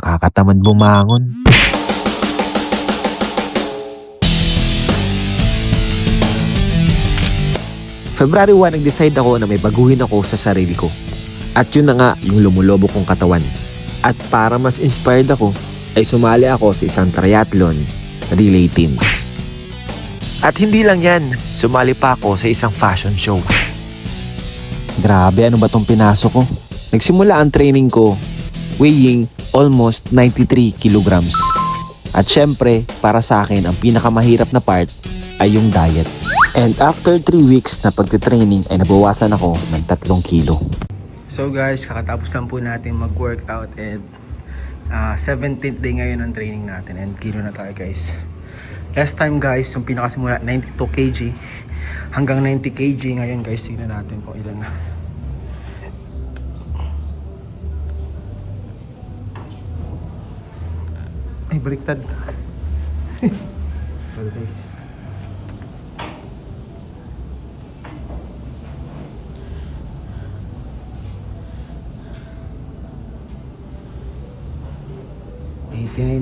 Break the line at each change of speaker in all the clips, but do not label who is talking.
Nakakatamad bumangon. February 1, nag-decide ako na may baguhin ako sa sarili ko. At yun na nga yung lumulobo kong katawan. At para mas inspired ako, ay sumali ako sa isang triathlon relay team. At hindi lang yan, sumali pa ako sa isang fashion show. Grabe, ano ba tong pinasok ko? Nagsimula ang training ko weighing almost 93 kilograms. At syempre, para sa akin, ang pinakamahirap na part ay yung diet. And after 3 weeks na pagtitraining ay nabawasan ako ng 3 kilo. So guys, kakatapos lang po natin mag-workout and 17th day ngayon ang training natin and kilo na tayo guys. Last time guys, yung pinakasimula 92 kg hanggang 90 kg. Ngayon guys, tingnan natin kung ilan na. Ay, baliktad. Sorry guys.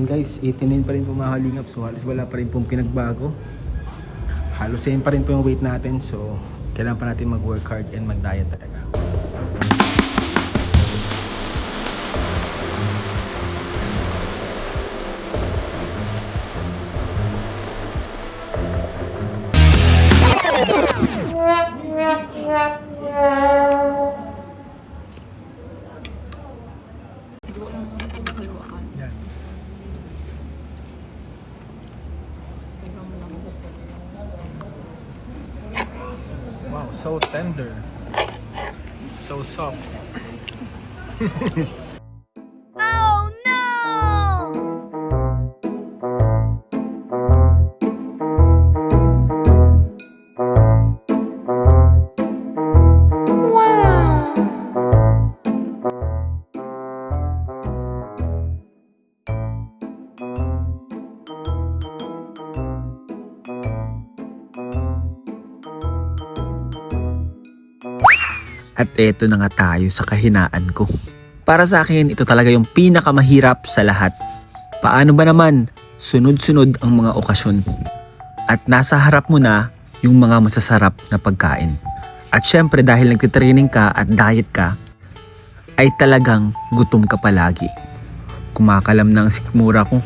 Guys, 89 pa rin po mga kalingap. So halos wala pa rin pong pinagbago. Halos same pa rin po yung weight natin. So kailangan pa natin mag-work hard and mag-diet talaga. Wow, so tender. So soft.
Oh no! Wow!
At eto na nga tayo sa kahinaan ko. Para sa akin, ito talaga yung pinakamahirap sa lahat. Paano ba naman sunod-sunod ang mga okasyon? At nasa harap mo na yung mga masasarap na pagkain. At syempre dahil nagtitraining ka at diet ka, ay talagang gutom ka palagi. Kumakalam na ang sikmura ko.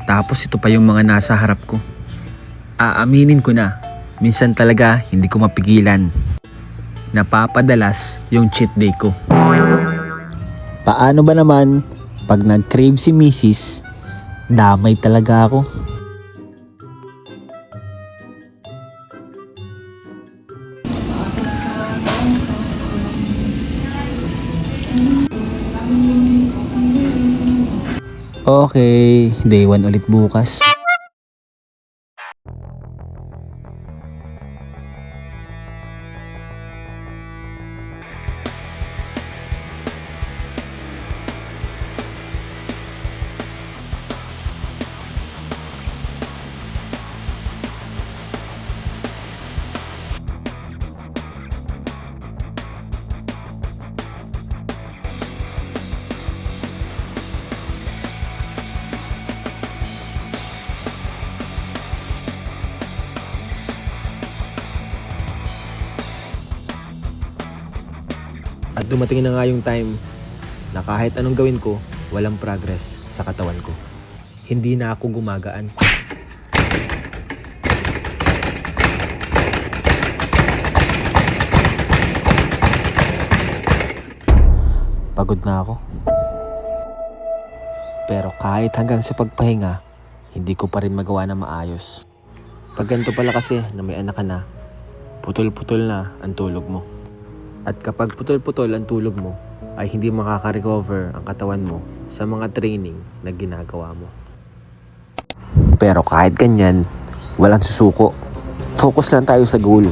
Tapos ito pa yung mga nasa harap ko. Aaminin ko na, minsan talaga hindi ko mapigilan. Napapadalas yung cheat day ko. Paano ba naman pag nag-crave si Mrs., damay talaga ako. Okay, day 1 ulit bukas. At dumating na nga yung time na kahit anong gawin ko, walang progress sa katawan ko. Hindi na ako gumagaan. Pagod na ako. Pero kahit hanggang sa pagpahinga, hindi ko pa rin magawa na maayos. Pag ganito pala kasi na may anak ka na, putol-putol na ang tulog mo. At kapag putol-putol ang tulog mo, ay hindi makaka-recover ang katawan mo sa mga training na ginagawa mo. Pero kahit ganyan, walang susuko. Focus lang tayo sa goal.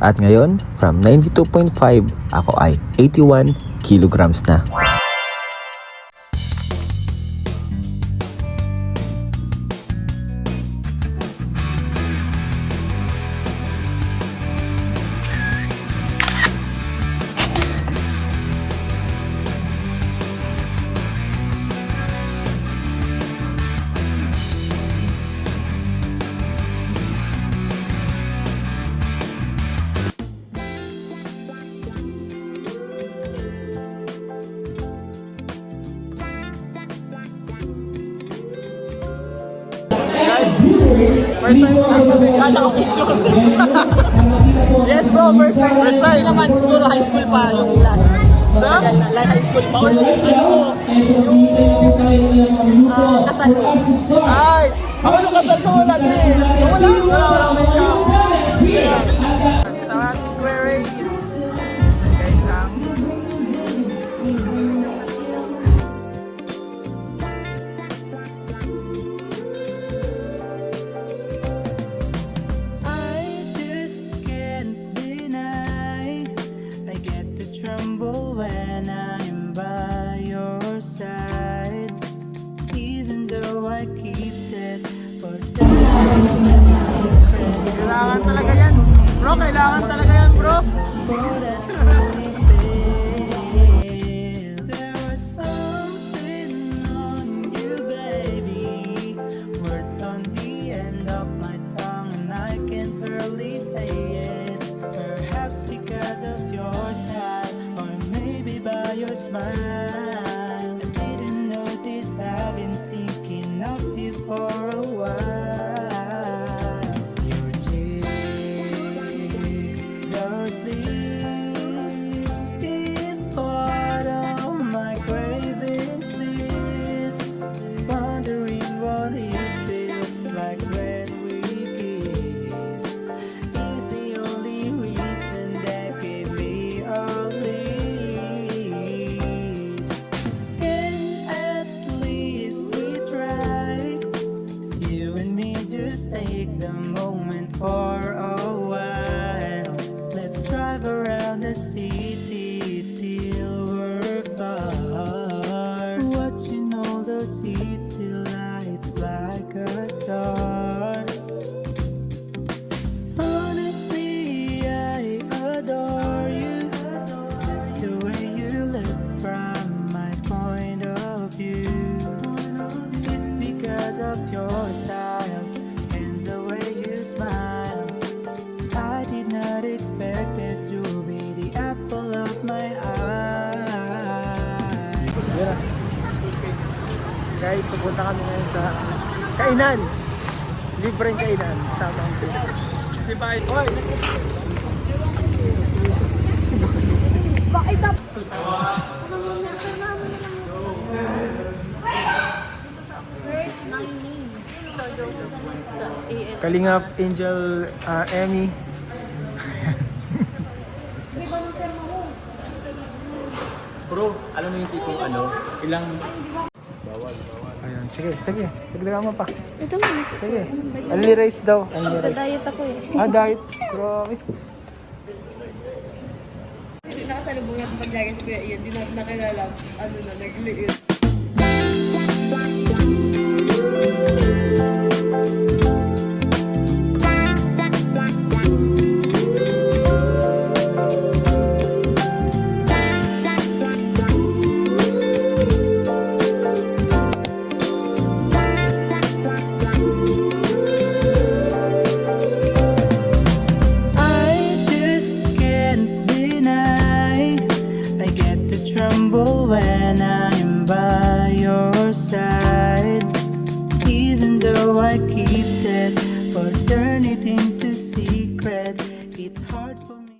At ngayon, from 92.5, ako ay 81 kilograms na.
Yes bro, first time. First time naman, siguro high school pa yung last. Sa? Like high school pa. Or yung kasal ko.
Ay! Ako nung kasal ko wala din. Wala may count. Sa square guys,
I just can't deny I get to tremble when I'm by your side, even though I keep that for the
kailangan talaga yan. Bro, kailangan talaga yan, bro.
There was something on you, baby. Words on the end of my tongue, and I can barely say it. Perhaps because of your style, or maybe by your smile. I didn't notice I've been thinking of you for a while. Your cheeks, those lips, is part of my cravings list. Wondering what it feels like when we kiss. Is the only reason that gave me a lease. Can at least we try? You and me just take the moment for a while. Let's drive around the city till we're far. Watching all those city lights like a star. Honestly, I adore you. Just the way you look from my point of view. It's because of your style and the way you smile. I did not expect that you'll be the apple of my eye.
Guys, pupunta kami ngayon sa kainan. Libreng kainan. Sama ko. Si Bay. Hoy!
Bakit up?
Kalingap, Angel, Emmy.
Bro, alam mo yung tipong ano, ilang
Ayan, sige. Tagdagan mo pa.
Ito mo.
Sige. Only rice daw. Only rice.
Diet ako eh.
Diet. Grabe.
Hindi nakasalubungan ng paglagan si Kuya Ian, di natin nakilala, ano na, nagliit.